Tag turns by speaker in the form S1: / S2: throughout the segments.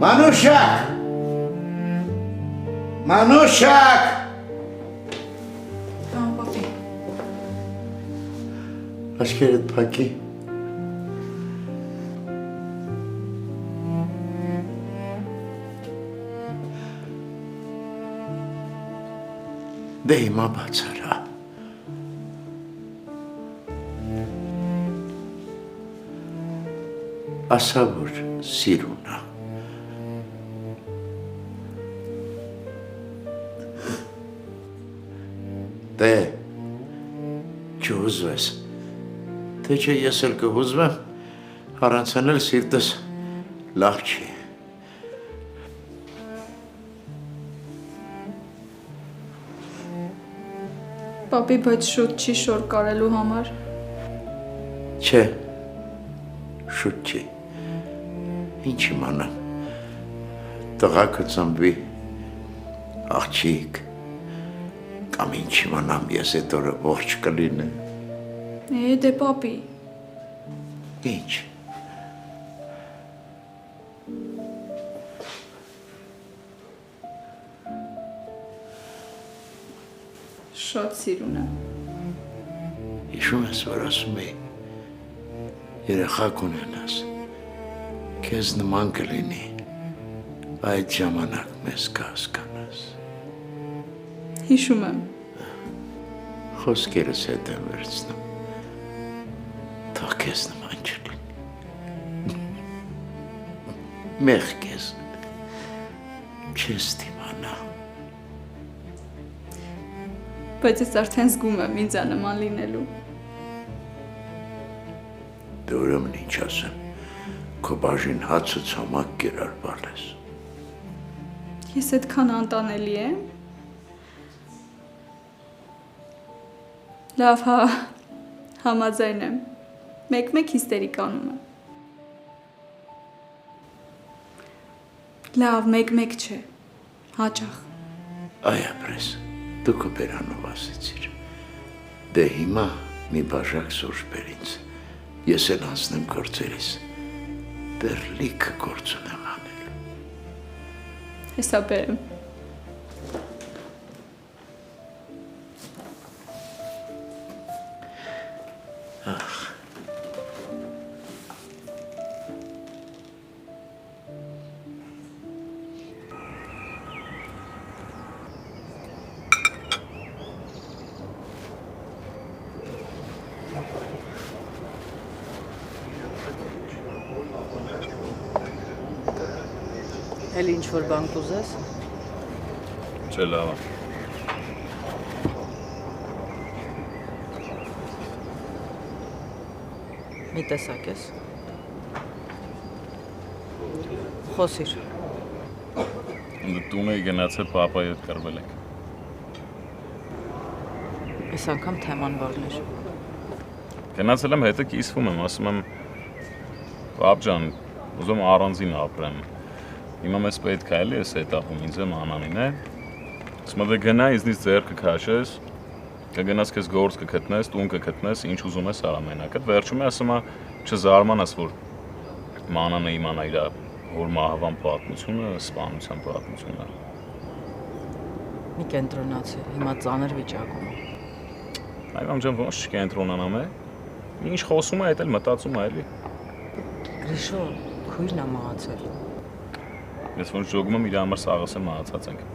S1: Մանուշակ! Մանուշակ!
S2: Բան պապի։
S1: Աչքերդ փակի։ Դե հիմա բացարա։ Ասա, որ սիրուն է։ Դե, չհուզվես։ Թե չէ ես էլ կհուզվեմ, առանց անել սիրտս լավ չի։
S2: Պապի, բայց շուտ չի շոր կարելու համար։
S1: Չէ, շուտ չի։ Ինչ իմանամ, տղա կծնվի, աղջիկ, կամ ինչ իմանամ, ես էդ օրը ողջ կլինեմ։
S2: Դե պապի։
S1: Ինչ։
S2: Շատ սիրուն է։
S1: Հիշում ես, որ ասում էի, երեխա կունենաս, քեզ նման կլինի, այդ ժամանակ մեզ կհասկանաս։
S2: Հիշում եմ։
S1: Խոսքերս հետ եմ վերցնում, թող քեզ նման չլինի։ Մեղք ես, չես դիմանա։
S2: Բայց ես արդեն զգում եմ ինձ նման լինելու։
S1: Դե ուրեմն ինչ ասեմ, քո բաժին հացը ցամաք կերար բալես։
S2: Ես այդքան անտանելի եմ։ Լավ, հա, համաձայն եմ։ Մեկ-մեկ հիստերիկանում եմ։ Լավ, մեկ-մեկ չէ, հաճախ։
S1: Այ ապրես, դու քո բերանով ասեցիր։ Դե հիմա մի բաժակ սուրճ բեր ինձ, ես էլ անցնեմ գործերիս, դեռ լիքը գործ ունեմ անել։
S2: Հեսա բերեմ։
S3: Էլ ինչ-որ բան կուզես։
S4: Չէ, լավ է։
S3: Մի տեսակ ես։ Խոսիր։
S4: Դու տուն էի գնացել պապայի հետ կռվել եք։
S3: Այս անգամ թեման որն էր։
S4: Գնացել եմ հետը կիսվում եմ, ասում եմ պապ ջան, ուզում առանձին ապրեմ։ Հիմա մեզ պետք է էլի ես հետապում ինձ եմ Անանին է։ Ասում եմ դե գնա ինձնից ձեռքը քաշես, կգնաս քեզ գործ կգտնես, տուն կգտնես, ինչ ուզում ես արա մենակ։ Այդ վերջում է ասում է չզարմանաս, որ Մանանը իմանա իր հոր մահվան պատմությունը, սպանության պատմությունը։
S3: Մի կենտրոնացի, հիմա ծանր վիճակում է։
S4: Այգամ ջան ոնց չկենտրոնանամ է։ Ինչ խոսում է, այդ էլ մտածում է էլի։
S3: Գրիշո, քույրն է մահացել։
S4: Ես ոնց ժողում եմ իր համար սաղս է մահացած ենք։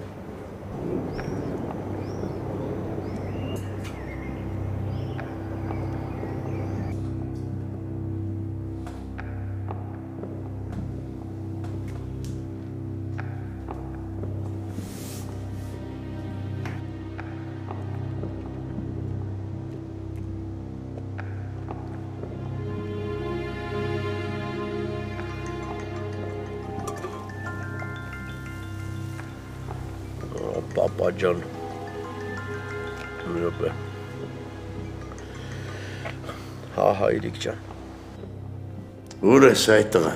S1: Պապա ջան, մի րոպե։ Հա, հայրիկ ջան։ Ուր ես այդ տղա։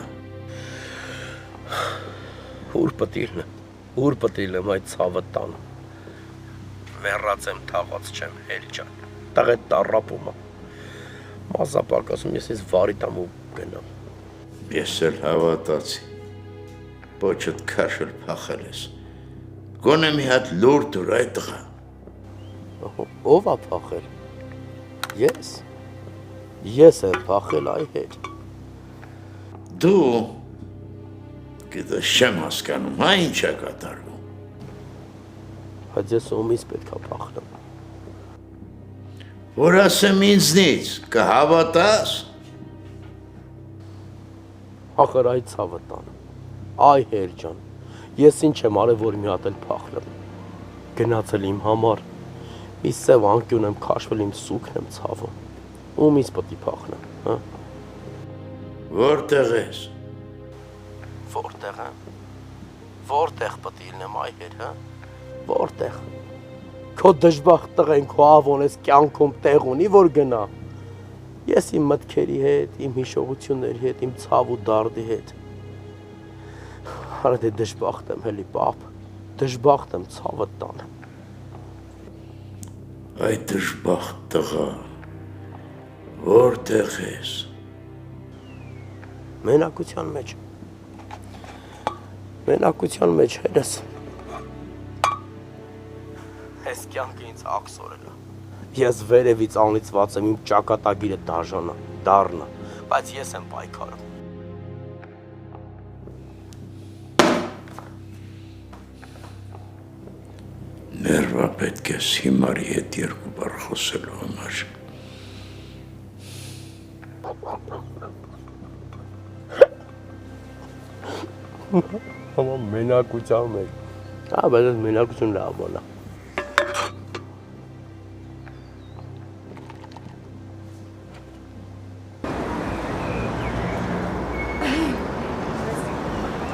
S5: Ուր պտիլն եմ այդ ցավը տան։ Մեռած եմ, թաղած չեմ, հել ջան։ Տաղ այդ տառապումը։ Մազապակասում ես վարի տամ ու գնամ։
S1: Ես էլ հավատացի։ Պոչդ քաշել փախել ես։ Գոնե մի հատ լուր դուր այդ տղա։
S5: Ով է փախել։ Ես եմ փախել այ հետ։
S1: Դու գիտես չեմ հասկանում, հա ինչ է կատարվում։
S5: Բայց ես ումից պետք է փախնեմ։
S1: Որ ասեմ ինձնից, կհավատաս։
S5: Ախր այ ցավը տան։ Այ հեր ջան, ես ինչ եմ արել, որ մի հատ էլ փախնեմ։ Գնացել իմ համար։ Մի սև անկյուն եմ քաշվել, իմ սուքն եմ ցավում։ Ումից պետք է փախնեմ, հա։
S1: Որտեղ ես։
S5: Որտեղ եմ։ Որտեղ պետք է լինեմ այ հեր, հա։ Որտեղ։ Քո դժբախտ տղեն քո ավոնես կյանքում տեղ ունի, որ գնա։ Ես իմ մտքերի հետ, իմ հիշողությունների հետ, իմ ցավ ու դարդի հետ։ Արա դե դժբախտ եմ հելի պապ, դժբախտ եմ ցավը տան։
S1: Այդ դժբախտ տղա, որտեղ ես։
S5: Մենակության մեջ հերս։ Ես կյանքը ինձ աքսորել է։ Ես վերևից անլիցված եմ, իմ ճակատագիրը դառնա, բայց ես եմ պայքարում։
S1: Ներվա պետք է հիմարի հետ երկու բառ խոսելու համար։
S5: Համա մենակության մեջ։ Հա, բայց այս մենակություն լավ բան է։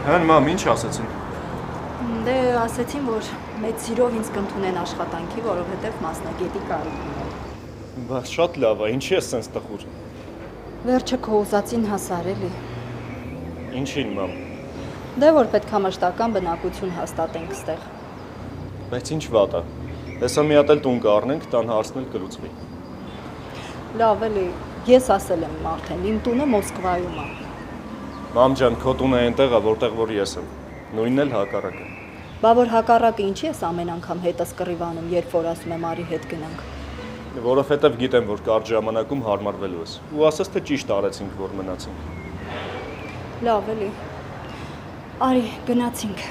S6: Հեն մամ, ինչ ասեցին։
S7: Դե ասեցին, որ մեծ սիրով ինձ կընդունեն աշխատանքի, որովհետև մասնագետի կարիք ունեմ։
S6: Բայց շատ լավ է, ինչի ես սենց տխուր։
S7: Վերջը քո ուզածին հասար էլի։
S6: Ինչին մամ։
S7: Դե որ պետքա մշտական բնակություն հաստատենք ստեղ։
S6: Բայց ինչ վատ է։ Հեսա մի հատ էլ տուն կառնենք, տան հարցն էլ կլուծվի։
S7: Լավ էլի, ես ասել եմ արդեն, իմ տունը Մոսկվայում է։
S6: Մամ ջան, քո տունը այնտեղ է, որտեղ որ ես եմ։ Նույնն էլ հակառակը։
S7: Բա որ հակառակը ինչի ես ամեն անգամ հետս կռիվանում, երբ որ ասում եմ արի հետ գնանք։
S6: Որովհետև գիտեմ, որ կարճ ժամանակում հարմարվելու ես։ Ու ասես թե ճիշտ արեցինք, որ մնացինք։
S7: Լավ էլի։ Արի, գնացինք։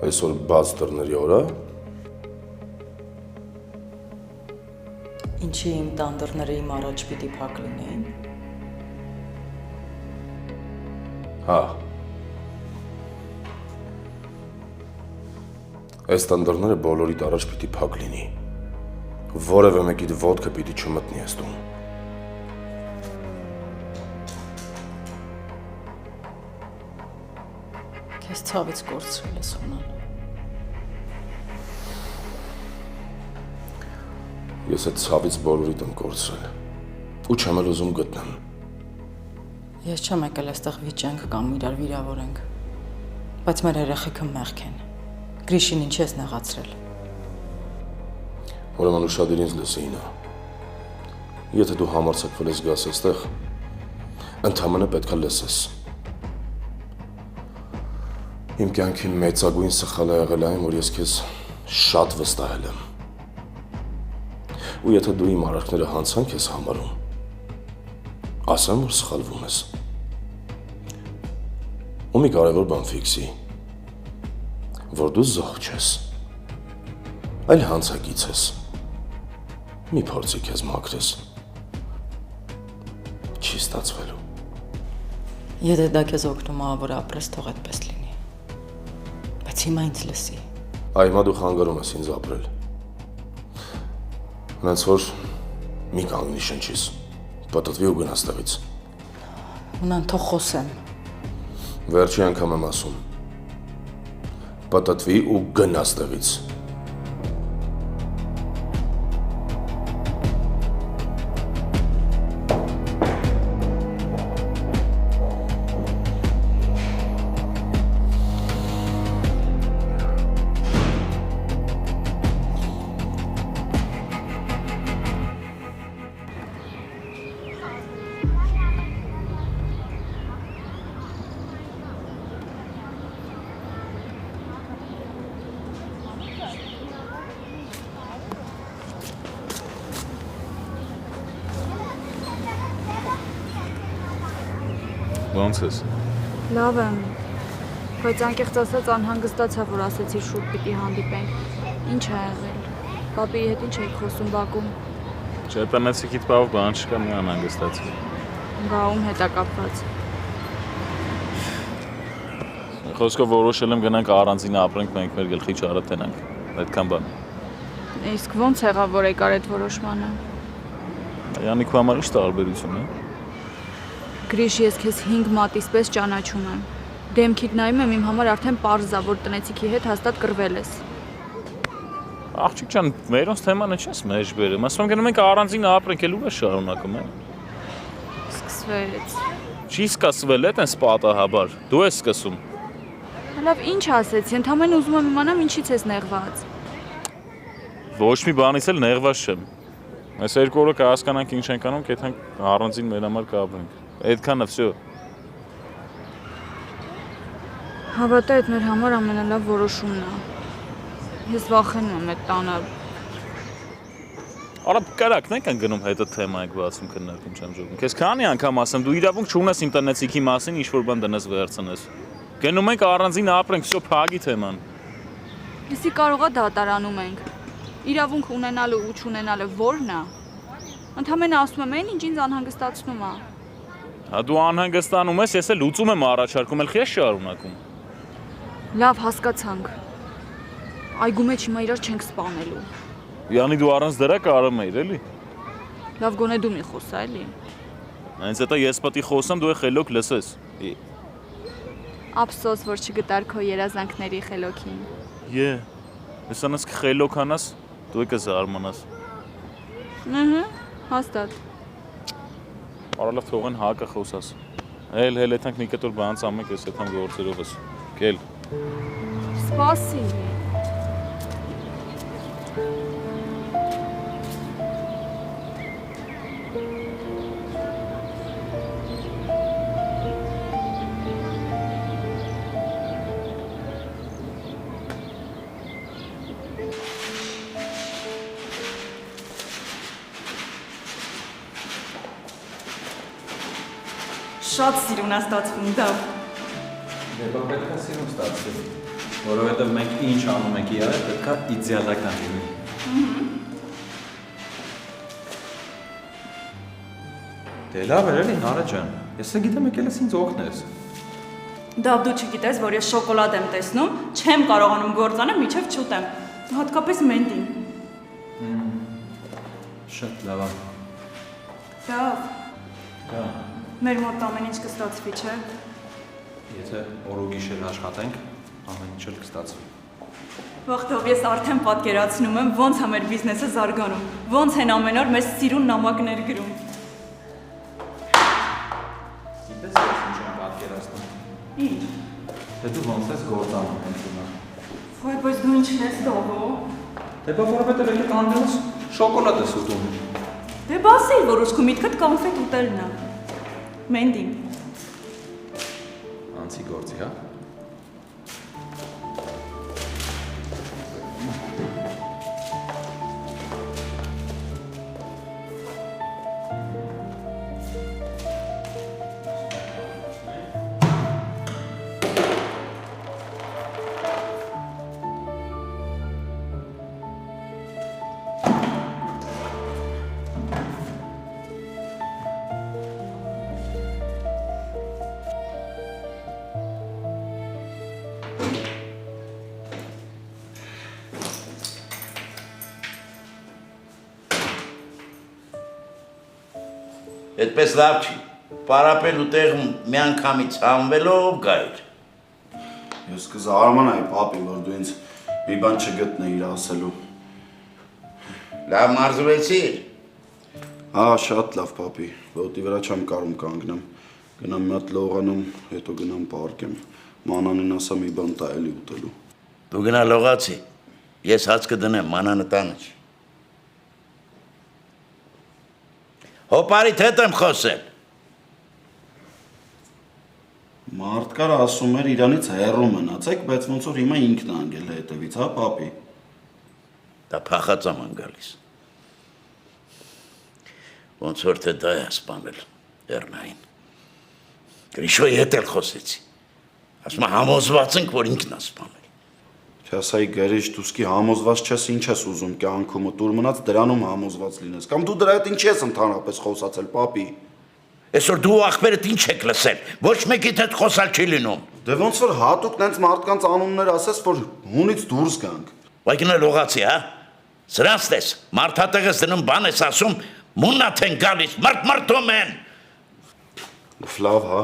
S8: Այսօր բաց դռների օր է։
S3: Ինչի իմ տան դռները իմ առաջ պիտի փակ լինեին։
S8: Հա։ Այս տան դռները բոլորիդ առաջ պիտի փակ լինի։ Որևէ մեկիդ ոտքը պիտի չմտնի այս տուն։
S3: Քեզ ցավից կորցրել ես Հոնան։
S8: Ես այդ ցավից բոլորիդ եմ կորցրել։ Ու չեմ էլ ուզում գտնեմ։
S3: Ես չեմ եկել այստեղ վիճենք կամ իրար վիրավորենք։ Բայց մեր երեխեքը մեղք են։ Գրիշին ինչ ես նեղացրել։
S8: Ուրեմն ուշադիր ինձ լսեինա։ Եթե դու համարձակվել ես գաս այստեղ, ընդհանրապես պետք է լսես։ Իմ կյանքի մեծագույն սխալը եղել այն, որ ես քեզ շատ վստահել եմ։ Ու եթե դու իմ արարքները հանցանք ես համարում, ասեմ, որ սխալվում ես։ Ու մի կարևոր բան ֆիքսի, որ դու զոհ չես, այլ հանցագիծ ես։ Մի փորձի քեզ մաքրես։ Չի ստացվելու։
S3: Եթե դա քեզ օգնում է, որ ապրես, թող այդպես լինի։ Բայց հիմա ինձ լսի։
S8: Այ հիմա դու խանգարում ես ինձ ապրել։ Հենց որ մի կանգնի շնչիս, պատտվի ու գնաս տեղից։
S3: Ունան թող խոսեմ։
S8: Վերջի անգամ եմ ասում։ Պատտվի ու գնաս տեղից։
S4: Ոնց ես։
S2: Լավ եմ, բայց անկեղծ ասած անհանգստացա, որ ասեցի շուտ պիտի հանդիպենք։ Ինչ ա եղել։ Պապիի հետ ինչ եք խոսում Բաքում։
S4: Չէ, տնեցիքիդ բավ բան չկա, մի անհանգստացի։
S2: Բա ում հետ ա կապված։
S4: Խոսքով որոշել եմ գնանք առանձին ապրենք, մենք մեր գլխի չարատենանք։ Այդքան բան։
S2: Իսկ ոնց եղավ, որ եկար այդ որոշմանը։
S4: Յանիկու համար ի՞նչ տարբերություն է։
S2: Գրիշ, ես քեզ 5 մատից պես ճանաչում եմ։ Դեմքիդ նայում եմ, իմ համար արդեն պարզ է, որ տնեցիքի հետ հաստատ կռվել ես։
S4: Աղջիկ ջան, մերոնց թեմանը չես մեջ բերում։ Ասում եմ գնում ենք առանձին ապրենք, էլ ու է շարունակում է։
S2: Սկսվեց։
S4: Չի սկսվել է տենց պատահաբար։ Դու ես սկսում։
S2: Լավ, ինչ ասեցի, ընդհանրապես ուզում եմ իմանամ ինչից ես նեղված։
S4: Ոչ մի բանից էլ նեղված չեմ։ Այս երկու օրը կհասկանանք ինչ ենք անում, կեթանք առանձին մեր համար կապրենք։ Այդքանը վсё։
S2: Հավատա, այդ մեր համար ամենալավ որոշումն է։ Ես վախենում եմ այդ տանը։
S4: Արա կարակն ենք գնում հետո թեմա եք բացում քննարկում չեմ ժողում։ Քեզ քանի անգամ ասեմ, դու իրավունք չունես իմ տնեցիքի մասին ինչ-որ բան դնես վերցնես։ Գնում ենք առանձին ապրենք, վсё փագի թեման։
S2: Իսկ կարողա դատարանում ենք։ Իրավունք ունենալը ու չունենալը ո՞րն է։ Ընդհանրապես ասում եմ, այն ինչ ինձ անհանգստացնում է։
S4: Հա դու անհանգստանում ես, ես էլ լուծում եմ առաջարկում, էլ քեզ շարունակում։
S2: Լավ, հասկացանք։ Այգու մեջ հիմա իրար չենք սպանելու։
S4: Յանի դու առանց դրա կարում էիր, էլի։
S2: Լավ, գոնե դու մի խոսա, էլի։
S4: Հենց հետո ես պետք է խոսամ, դու խելոք լսես։
S2: Ափսոս, որ չգտար քո երազանքների խելոքին։
S4: Ես անց խելոքանաս, դու կզարմանաս։
S2: Հաստատ։
S4: Արա լավ թողեն հակը խոսաս։ Հել եթանք մի կտոր բան ցամենք ես եթան գործերովս։ Գել։
S2: Սպասի։
S9: Շատ սիրուն է ստացվում դա։
S10: Դե բա պետք է սիրուն ստացվի, որովհետև մենք ինչ անում ենք իրար, պետք է իդեալական լինի։ Դե լավ էր էլի Նարա ջան, ես գիտեմ եկել ես ինձ օգնես։
S9: Դա դու չգիտես, որ ես շոկոլադ եմ տեսնում, չեմ կարողանում գործանել, միջև չուտեմ։ Հատկապես մենտին։
S10: Շատ լավ է։
S9: Լավ։
S10: Դա
S9: Մեր մոտ ամեն ինչ կստացվի, չէ՞։
S10: Եթե օր ու գիշեր աշխատենք, ամեն ինչ էլ կստացվի։
S9: Վաղտով ես արդեն պատկերացնում եմ, ոնց է մեր բիզնեսը զարգանում, ոնց են ամեն օր մեզ սիրուն նամակներ գրում։
S10: Գիտես ես ինչ եմ պատկերացնում։
S9: Ինչ։
S10: Դե դու ոնց ես գործանում հենց հիմա։
S9: Ոայ, բայց դու ինչն ես դողո։
S10: Դե բա որովհետև եկել կանգնես շոկոլադ ես ուտում։
S9: Դե բասի, որ ուզում միտքդ կոնֆետ ուտելն է։ Մենդի։
S10: Անցի գործի, հա։
S1: Այդպես լավ չի։ Պարապել ու տեղ մի անգամից հանվելով գայր։
S8: Ես կզարմանայի, պապի, որ դու ինձ մի բան չգտնեիր ասելու։
S1: Լավ մարզվեցիր։
S8: Հա, շատ լավ, պապի, ոտի վրա չեմ կարում կանգնեմ։ Գնամ մի հատ լողանում, հետո գնամ պարկեմ։ Մանանին ասա մի բան տա էլի ուտելու։
S1: Դու գնա լողացի։ Ես հաց կդնեմ, մանանը տանը չի։ Հոպարիդ հետ եմ խոսել։
S8: Մարդկար ասում էր իրանից հեռու մնացեք, բայց ոնց որ հիմա ինքն է անգել հետևից, հա, պապի։
S1: Դա փախածամ են գալիս։ Ոնց որ թե դա է սպանել Էռնային։ Գրիշոյի հետ էլ խոսեցի։ Ասում է համոզված ենք, որ ինքն է սպանել։
S8: Չասայի գերիչ դուսկի համոզված չես, ինչ ես ուզում կյանքումդ, ուր մնաց դրանում համոզված լինես։ Կամ դու դրա հետ ինչ ես ընդհանրապես խոսացել, պապի։
S1: Այսօր դու ախպերդ ինչ եք լսել։ Ոչ մեկիդ հետ խոսալ չի լինում։
S8: Դե ոնց որ հատուկ նենց մարդկանց անուններ ասես, որ հունից դուրս գանք։
S1: Վայ գնա լողացի, հա։ Սրանց տես, մարդատեղս դնում բան ես ասում, մուննաթ են գալիս, մարտում են։
S8: Լավ, հա։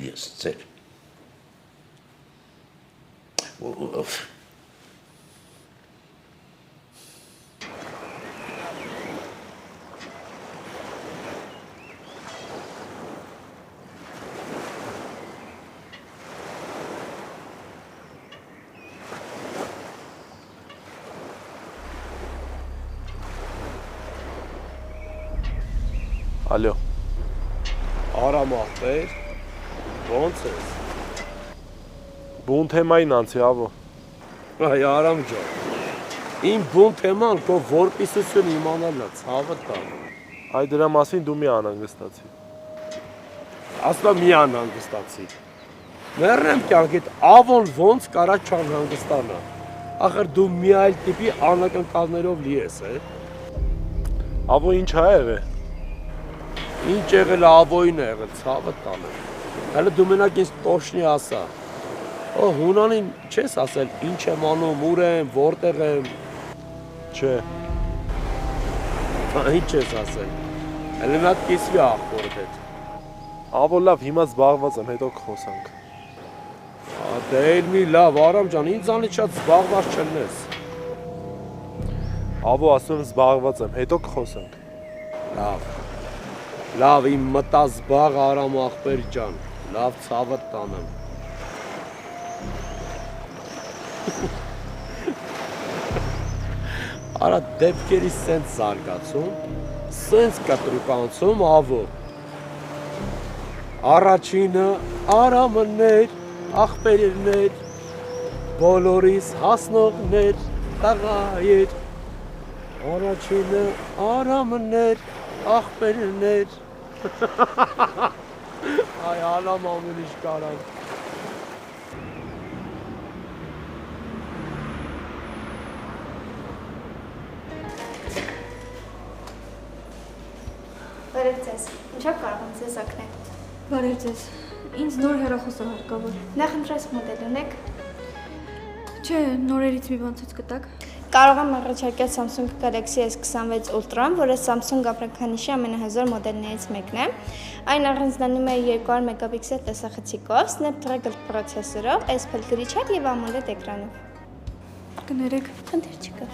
S1: Ես ձեր։
S5: Ալո։ Արամ ախպեր, ոնց ես։ Բուն թեմային անցի, ավո։ Այ Արամ ջան։ Իմ բուն թեման քո որպիսություն իմանալն է, ցավը տա։ Այ դրա մասին դու մի անհանգստացի։ Ասա մի անհանգստացի։ Մեռնեմ կյանքիդ, ավոն ոնց կարա չանհանգստանա։ Ախր դու մի այլ տիպի անակնկալներով լի ես, Ավո ինչ ա եղել։ Ինչ եղել ավոյն է եղել, ցավը տանը։ Հələ դու մենակ ինձ տոշնի ասա։ Օ հունանին չես ասել ինչ եմ անում, ուր եմ, որտեղ եմ։ Չէ։ Ինչ ես ասել։ Հələ նա կիսվի ախորդ հետ։ Ավո լավ, հիմա զբաղված եմ, հետո կխոսանք։ Դե էլ մի լավ, Արամ ջան, ինձանից շատ զբաղված չլնես։ Ավո ասում եմ զբաղված եմ, հետո կխոսանք։ Լավ։ Լավ, իմ մտազբաղ Արամ ախպեր ջան, լավ ցավը տանեմ։ Արա դեպքերի սենց զարգացում, սենց կտրուկանցում ավո։ Առաջինը Արամներ, ախպերներ, բոլորիս հասնողներ, տղայեր։ Առաջինը Արամներ, ախպերներ։ Այ Արամ ամեն ինչ կարան։
S11: Բարև ձեզ, ինչա կարող եմ ձեզ ակնել։
S2: Բարև ձեզ, ինձ նոր հեռախոս է հարկավոր։
S11: Նախընտրես մոդել ունեք։
S2: Չէ, նորերից մի բան ցույց կտաք։
S11: Կարող եմ առաջարկել Samsung Galaxy S26 Ultra-ն, որը Samsung ապրանքանիշի ամենահզոր մոդելներից մեկն է։ Այն առանձնանում է 200 մեգապիքսել տեսախցիկով, Snapdragon պրոցեսորով, S-Pen գրիչով եւ AMOLED էկրանով։
S2: Կներեք։
S11: Խնդիր չկա։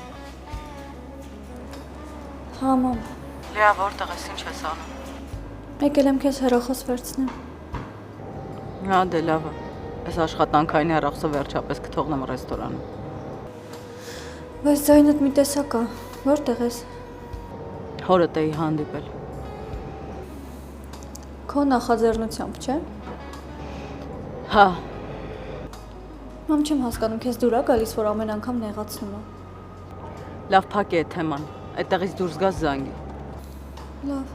S2: Հա, մամ։
S3: Լիա, որտեղ ես, ինչ ես անում։
S2: Եկել եմ քեզ հեռախոս վերցնեմ։
S3: Հա, դե լավ է։ Այս աշխատանքային հեռախոսը վերջապես կթողնեմ ռեստորանում։
S2: Բայց ձայնդ մի տեսակ է, որտեղ ես։
S3: Հորդ էի հանդիպել։
S2: Քո նախաձեռնությամբ, չէ։
S3: Հա։
S2: Մամ չեմ հասկանում, քեզ դուր է գալիս, որ ամեն անգամ նեղացնում է։
S3: Լավ, փակ է այդ թեման։ Այդտեղից դուրս գա զանգի։
S2: Լավ։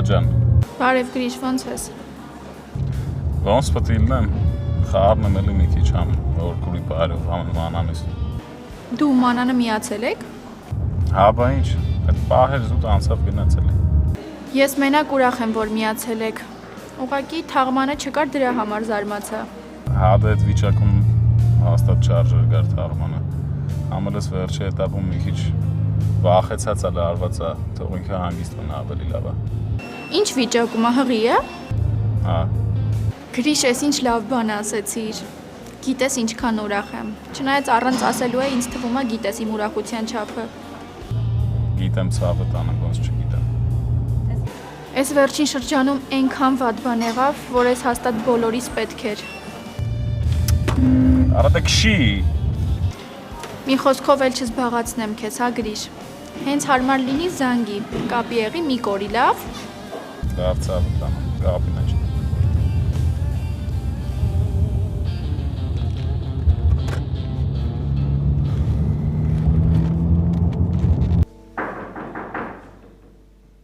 S4: Աջան,
S2: Բարև Գրիշ, ո՞նց ես։
S4: ոնց պետք է լինեմ, խառն եմ էլի մի քիչ համ, որ քուրի բարով համանանես։
S2: Դու մանանը միացել եք։
S4: Հա, բա ինչ, այդ պահեր զուտ անցավ գնացել է։
S2: Ես մենակ ուրախ եմ, որ միացել եք։ Ուղղակի թաղմանը չկար դրա համար զարմացա։
S4: Հա, դա այդ վիճակում հաստատ չարժեր գար թաղմանը։ Ամենից վերջի էտապում մի քիչ վախեցած ալը արված է, թող ինքը հանգիստ մնա ավելի լավ է։
S2: Ինչ վիճակում է, հղի է։
S4: Հա,
S2: Գրիշ, ես ինչ լավ բան ասեցիր։ Գիտես ինչքան ուրախ եմ։ Չնայած առանց ասելու է, ինձ թվում է գիտես իմ ուրախության չափը։
S4: գիտեմ ցավը տանը ոնց չգիտեմ։
S2: Այս վերջին շրջանում այնքան վատ բան եղավ, որ ես հաստատ բոլորիս պետք էր։
S4: Արա դա քշի։
S2: Մի խոսքով էլ չզբաղացնեմ քեզ, հա Գրիշ։ Հենց հարմար լինի զանգի, կապի եղի մի կորի, լավ։
S4: Լավ ցավը տանը, կապի մեջ։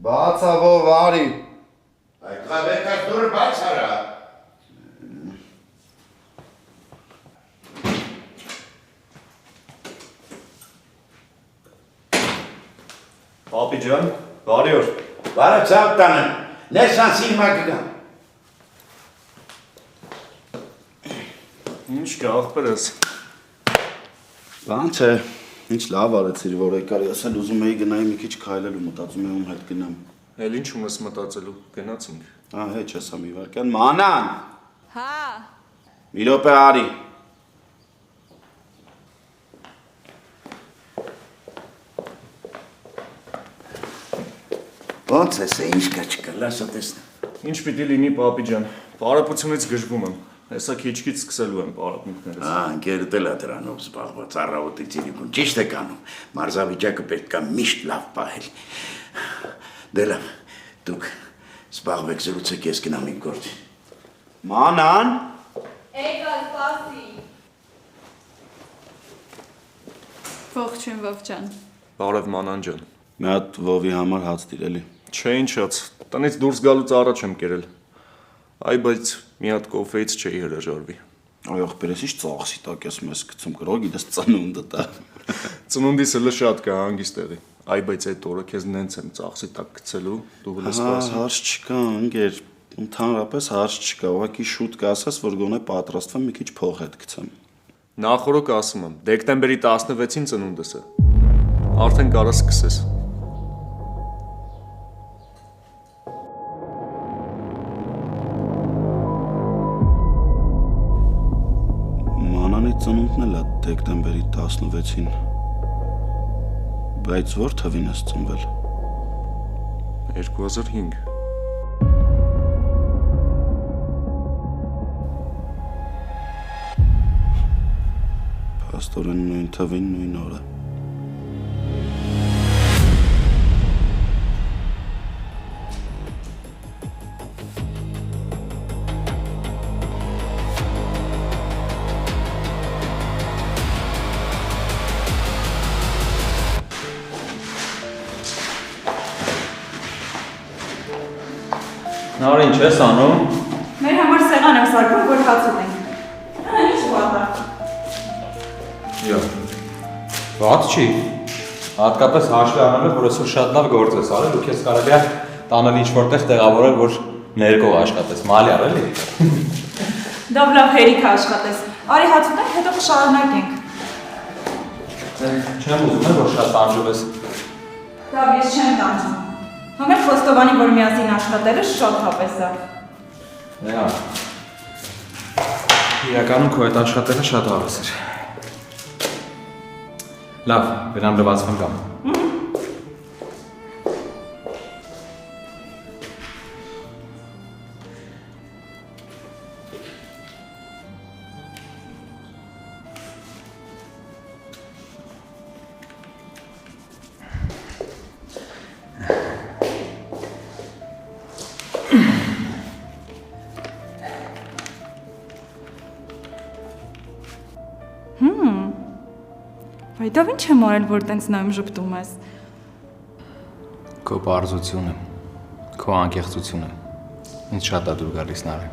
S8: Բացավո վարի։
S1: Այդ խավեկար դուրը բաց արա։
S6: Պապի ջան, բարի օր։
S1: Բարը ցավ տանեմ, ներսան սիրմա կգամ։
S6: Ինչ կա աղբերս։
S8: Ոնց է, ինչ լավ արեցիր, որ եկար, ես էլ ուզում էի գնայի մի քիչ քայլելու, մտածում եմ ում հետ գնամ։
S6: Էլ ինչ ունես մտածելու, գնացինք։
S8: Հեչ ասա մի վարքան, մանան։
S2: Հա։
S8: Մի րոպե արի։
S1: Ոնց ես է, ինչ կա չկա, լասա տեսնեմ։
S6: Ինչ պիտի լինի պապի ջան, պարապությունից գժվում եմ։ Հեսա քիչ-քիչ սկսելու եմ պարապմունքներս։
S1: Ընկերդ էլ է դրանով զբաղված, առավոտից իրիկուն, ճիշտ եք անում, մարզավիճակը պետք է միշտ լավ պահել։ Դե լավ, դուք զբաղվեք զրուցեք, ես գնամ իմ գործի։
S8: Մանան։
S9: Եկա, սպասի։
S2: Ողջույն Վովջան։
S6: Բարև մանան ջան։
S8: Մի հատ Վովի համար հաց դիրելի։
S6: Չէ ինչած, տնից դուրս գալուց առաջ եմ կերել։ Այ բայց մի հատ կոֆեից չէի հրաժարվի։
S8: Այ ախպերես ինչ ծախսի տակ ես մեզ գցում գրող, գիտես ծնունդը տա։
S6: Ծնունդիս հլը շատ կա հանգիստ տեղի։ Այ բայց այդ օրը քեզ նենց եմ ծախսի տակ գցելու, դու հլը սպասի։
S8: Հարց չկա, ընկեր, ընդհանրապես հարց չկա, ուղղակի շուտ կասես, որ գոնե պատրաստվեմ մի քիչ փող հետ գցեմ։
S6: Նախորոք ասում եմ, դեկտեմբերի 16-ին ծնունդս է։ Արդեն կարա սկսես։
S8: Մանանի ծնունդն էլ է դեկտեմբերի 16-ին։ Բայց որ թվին ես ծնվել։
S6: 2005։
S8: Փաստորեն նույն թվին նույն օրը։
S10: Նարը ինչ ես անում։
S9: Մեր համար սեղան եմ սարքում, որ հաց ունենք։ Ինչ վատա։
S10: Յո։ Ված չի։ Հատկապես հաշվի առնելով, որ այսօր շատ լավ գործ ես արել ու քեզ կարելի է տանել ինչ որտեղ տեղավորել, որ ներկող աշխատես, մալի արելի։
S9: Դով լավ հերիք աշխատես։ Արի հաց ունենք, հետո կշարունակենք։
S10: Չեմ ուզում որ շատ տանջում ես։
S9: Լավ, ես չեմ տանջում։ Համեր Խոստովանի, որ միասին աշխատելը շատ հավես է։
S10: Հա։ Իրականում քո այդ աշխատելը շատ հավես էր։ Լավ, գնամ լվացվեմ կամ։
S9: Այդով ինչ եմ արել, որ տենց նայում ժպտում ես։
S10: Քո պարզությունը։ Քո անկեղծությունը ինձ շատ է դուր գալիս Նարեկ։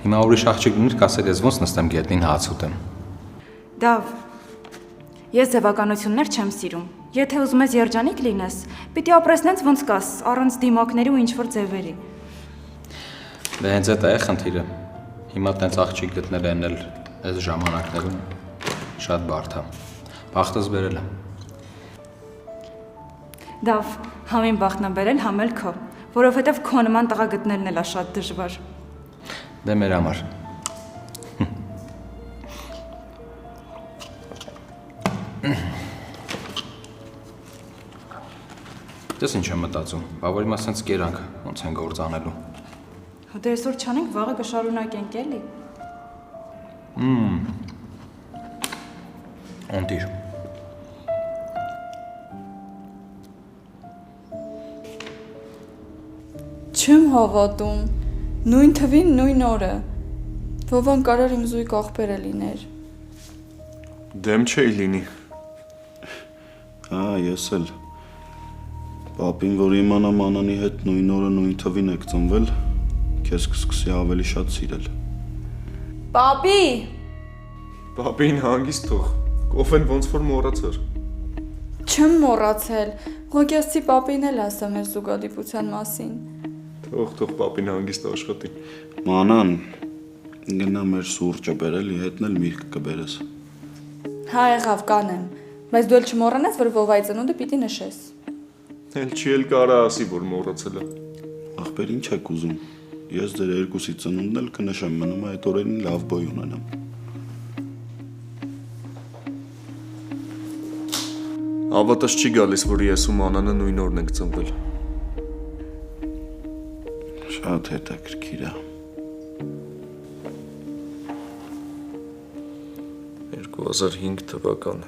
S10: Հիմա ուրիշ աղջիկ լիներ, կասեր ես ոնց նստեմ գետնին հաց ուտեմ։
S9: Դավ, ես ձևականություններ չեմ սիրում։ Եթե ուզում ես երջանիկ լինես, պիտի ապրես նենց ոնց կաս, առանց դիմակների ու ինչ-որ ձևերի։
S10: Դե հենց այդ է խնդիրը։ Հիմա տենց աղջիկ գտնել են էլ այս ժամանակներում շատ բարդ է։ Բախտս բերել է։
S9: Դավ, համին բախտնա բերել, համ էլ քո, որովհետև քո նման տղա գտնելն էլ է շատ դժվար։
S10: Դե մեր համար։ Դες ինչ եմ մտածում, բավարի մաս հենց կերանք, ոնց են գործ անելու։
S9: Դե այսօր չանենք, վաղը կշարունակենք էլի։
S10: Անտիր։
S2: Չեմ հավատում։ Նույն թվին, նույն օրը։ Վովան կարար իմ զույգ աղբերը լիներ։
S6: Դեմ չէի լինի։
S8: Հա, ես էլ։ Պապին, որ իմանամ Անանի հետ նույն օրը նույն թվին եք ծնվել, քեզ կսկսի ավելի շատ սիրել։
S2: Պապի։
S6: Պապին հանգիստ թող։ Կոֆեն ոնց որ մոռացար։
S2: Չեմ մոռացել։ Ղոգեսցի պապին էլ ասա մեր զուգադիպության մասին։
S6: Թող պապին հանգիստ աշխատի։
S8: Մանան, գնա մեր սուրճը բերելի, հետն էլ միրգ կբերես։
S2: Հա, եղավ կանեմ, բայց դու էլ չմոռանաս, որ Վովայի ծնունդը պիտի նշես։
S6: Էլ չի էլ կարա ասի, որ մոռացել է։
S8: Ախպեր, ինչ եք ուզում։ Ես ձեր երկուսի ծնունդն էլ կնշեմ, մնում է այդ օրերին լավ բոյ ունենամ։
S6: Հավատս չի գալիս, որ ես ու Մանանը նույն օրն ենք ծնվել։
S8: Շատ հետաքրքիր է։
S6: 2005 թվական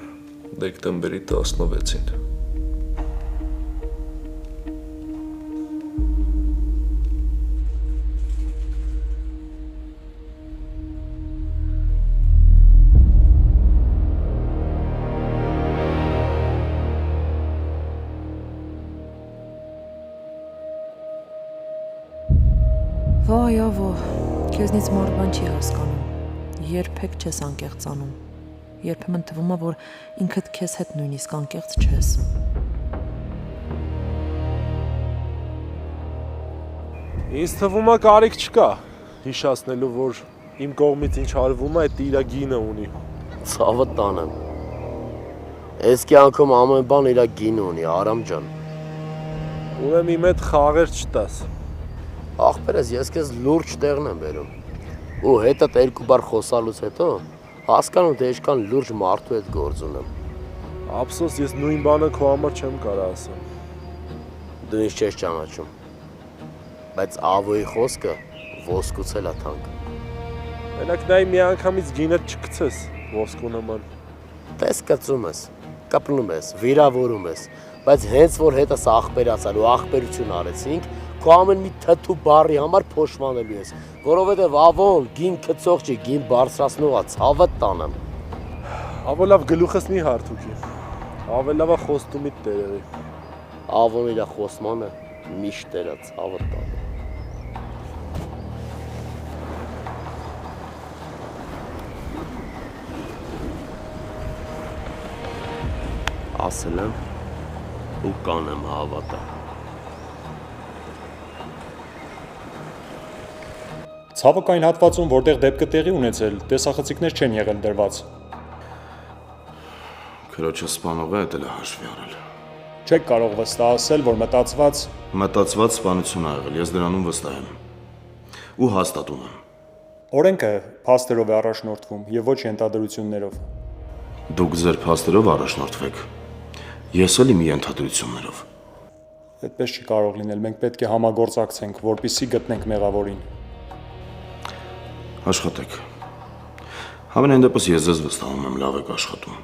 S6: դեկտեմբերի 16-ին։
S12: Վայ, ավո, քեզնից մարդ բան չի հասկանում, երբեք չես անկեղծանում, երբեմն թվում է, որ ինքդ քեզ հետ նույնիսկ անկեղծ չես։
S5: Ինձ թվում է կարիք չկա, հիշացնելու, որ իմ կողմից ինչ արվում է, այդ իր գինը ունի։ Ցավը տանեմ։ Այս կյանքում ամեն բան իր գինը ունի, Արամ ջան։ Ուրեմն իմ հետ խաղեր չտաս։ Ախպերս, ես քեզ լուրջ տեղն եմ բերում։ Ու հետդ երկու բառ խոսալուց հետո հասկանում թե ինչքան լուրջ մարդու հետ գործ ունեմ։ Ափսոս, ես նույն բանը քո համար չեմ կարող ասել։ Դու ինձ չես ճանաչում։ Բայց ավոյի խոսքը ոսկուց էլ է թանկ։ Մենակ նայ մի անգամից գինը չգցես ոսկու նման։ Տես կծում ես, կպնում ես, վիրավորում ես, բայց հենց որ հետս ախպերացար ու ախպերություն արեցինք, քո ամեն մի թթու բառի համար փոշմանելու ես, որովհետև ավոն գին գցող չի, գին բարձրացնող է, ցավը տանեմ։ Ավո լավ գլուխս մի հարթուքի։ Ավելի լավ է խոստումիդ տերերի։ Ավոն իր խոսմանը միշտ տերը, ցավը տանեմ։ Ասել եմ ու կանեմ հավատա։
S6: Ցավոք այն հատվածում, որտեղ դեպքը տեղի ունեցել, տեսախցիկներ չեն եղել դրված։
S8: Քրոջը սպանողը էլ է հաշվի առել։
S6: Չեք կարող վստահ ասել, որ
S8: մտածված սպանություն ա եղել, ես դրանում վստահ եմ։ Ու հաստատում եմ։
S6: Օրենքը փաստերով է առաջնորդվում եւ ոչ ենթադրություններով։
S8: Դուք ձեր փաստերով առաջնորդվեք։ Ես էլ իմ ենթադրություններով։
S6: Այդպես չի կարող լինել, մենք պետք է համագործակցենք, որպեսզի գտնենք մեղավորին։
S8: Աշխատեք։ Համենայն դեպս ես ձեզ վստահում եմ, լավ եք աշխատում։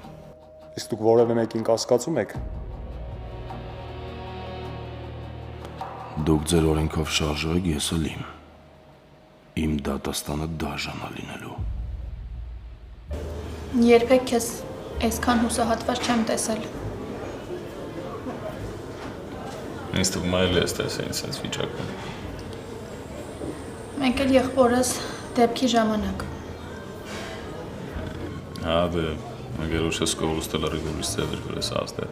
S6: Իսկ դուք որևէ մեկին կասկածում եք։
S8: Դուք ձեր օրենքով շարժող եք, ես էլ իմ։ Իմ դատաստանը դաժան է լինելու։
S11: Երբեք քեզ այսքան հուսահատված չեմ տեսել։
S4: Ինձ թվում է էլի ես տեսել ինձ վիճակում։
S11: Մենք էլ եղբորս դեպքի ժամանակ։
S4: Հա դե, գերուշս կողուստել ռիգուրիս ծևր գրես ազդե։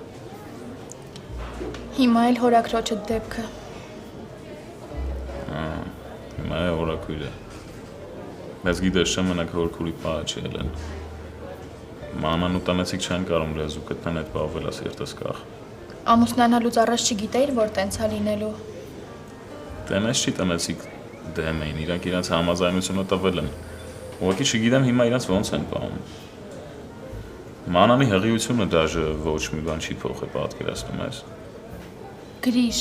S11: Հիմա էլ հորակրոջը դեպքը։
S4: Հիմա է հորակույրը։ Մեզ գիտես չեմ մենակ հորքուրի պահը չի ելեն։ Մանան ու տնեցիք չեն կարում լեզու կտնեն այդ բավվելա սիրտս կախ։
S11: Ամուսնանալուց առաջ չգիտեիր, որ տենց է լինելու։
S4: Տենես չի տնեցիք դեմ էին, իրանք իրանց համաձայնությունը տվել են։ Ուղղակի չգիտեմ հիմա իրանց ոնց են պահում։ Մանանի հղիությունը դաժը ոչ մի բան չի փոխել, պատկերացնում ես։
S11: Գրիշ,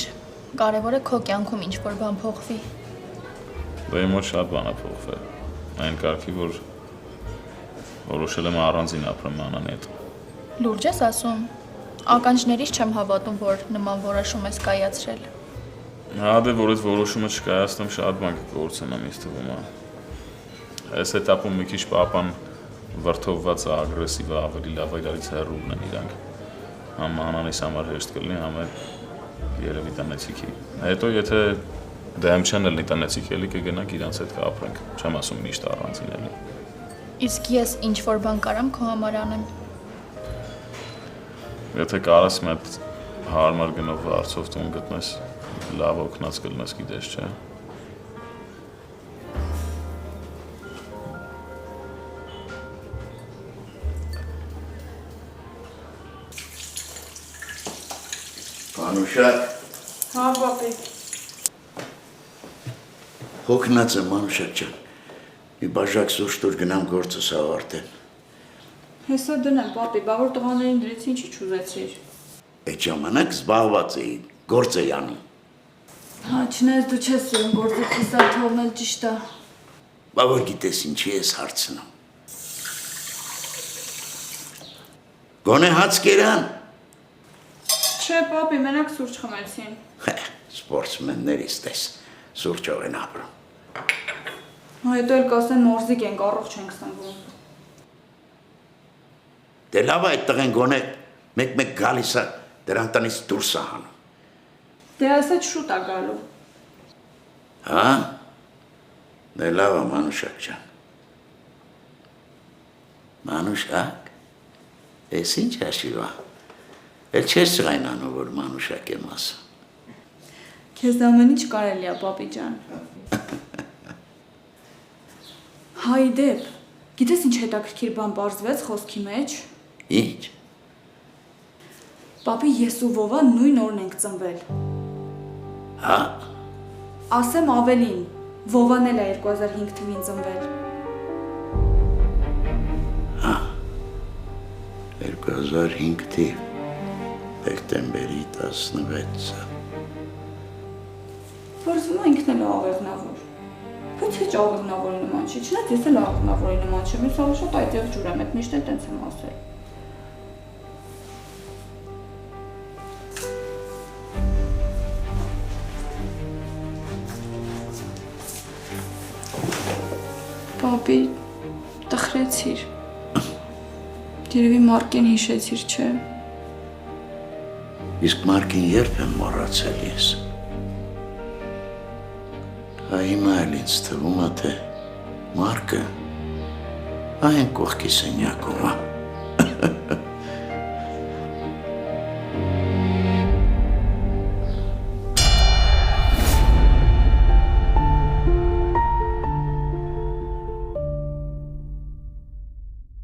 S11: կարևորը քո կյանքում ինչ-որ բան փոխվի։
S4: Դա իմ մոտ շատ բան է փոխվել։ Այն կարգի, որ որոշել եմ առանձին ապրեմ Մանանի հետ։
S11: Լուրջ ես ասում։ Ականջներիս չեմ հավատում, որ նման որոշում ես կայացրել։
S4: Հա դե որ այդ որոշումը չկայացնեմ շատ բան կկործանամ ինձ թվում է։ Այս этаպում մի քիչ պապան վրթովված է, ագրեսիվ է, ավելի լավ է իրարից հեռու ունեն իրանք։ Համ Մանանիս համար հեշտ կլինի, համ էլ երևի տնեցիքի։ Հետո եթե դեմ չեն լինի տնեցիք էլի կգնանք իրանց հետ կապրենք։ Չեմ ասում միշտ առանձին էլի։
S11: Իսկ ես ինչ-որ բան կարամ քո համար անեմ։
S4: Եթե կարաս մեծ հարմար գնով արծով տուն գտնես, լավ օգնած կլնես, գիտես, չէ։
S1: Մանուշակ։
S2: Հա, պապի։
S1: Հոգնած եմ, Մանուշակ ջան։ Մի բաժակ սուրճ տուր գնամ գործս ավարտեմ։
S2: Հեսա դնեմ, պապի, բա որ տղաներին դրեցի ինչի չուզեցիր։
S1: Այդ ժամանակ զբաղված էի, գործ էի անում։
S2: Հա, չնայած դու չես սիրում գործը կիսալ թողնել ճիշտ է։
S1: Բա որ գիտես ինչի ես հարցնում։ Գոնե հաց կերան։
S2: Չէ, պապի, մենակ սուրճ խմեցին։
S1: Սպորտսմեններից տես, սուրճով են ապրում։
S2: Հետո էլ կասեն մորզիկ ենք, առողջ ենք սնվում։
S1: Դե լավ այդ տղեն գոնե մեկ-մեկ գալիս է, դրան տնից դուրս է հանում։
S2: Դե ասած շուտ է գալու։
S1: Հա? Դե լավ է, Մանուշակ ջան։ Մանուշակ, ես ինչ հաշիվա։ Էլ չես ծղայնանում, որ Մանուշակ եմ ասում։
S2: Քեզ ամեն ինչ կարելի է, պապի ջան։ Հայ դեպ, գիտես ինչ հետաքրքիր բան պարզվեց խոսքի մեջ։
S1: Ինչ։
S2: Պապի, ես ու Վովան նույն օրն ենք ծնվել։
S1: Հա։
S2: Ասեմ ավելին, Վովան էլ է 2005 թվին ծնվել։
S1: Հա։ 2005 թիվ, դեկտեմբերի 16-ը։
S2: Պարզվում է ինքն էլ է աղեղնավոր։ Բայց հեչ աղեղնավորի նման չի, չնայած ես էլ աղեղնավորի նման չեմ, ես ավելի շատ այդեղ ջուր եմ, այդ միշտ էլ տենց եմ ասել։ Պապի, տխրեցիր։ Երևի Մարկին հիշեցիր, չէ։
S1: Իսկ Մարկին երբ եմ մոռացել ես։ Հիմա էլ ինձ թվում է, թե Մարկը այն կողքի սենյակում է։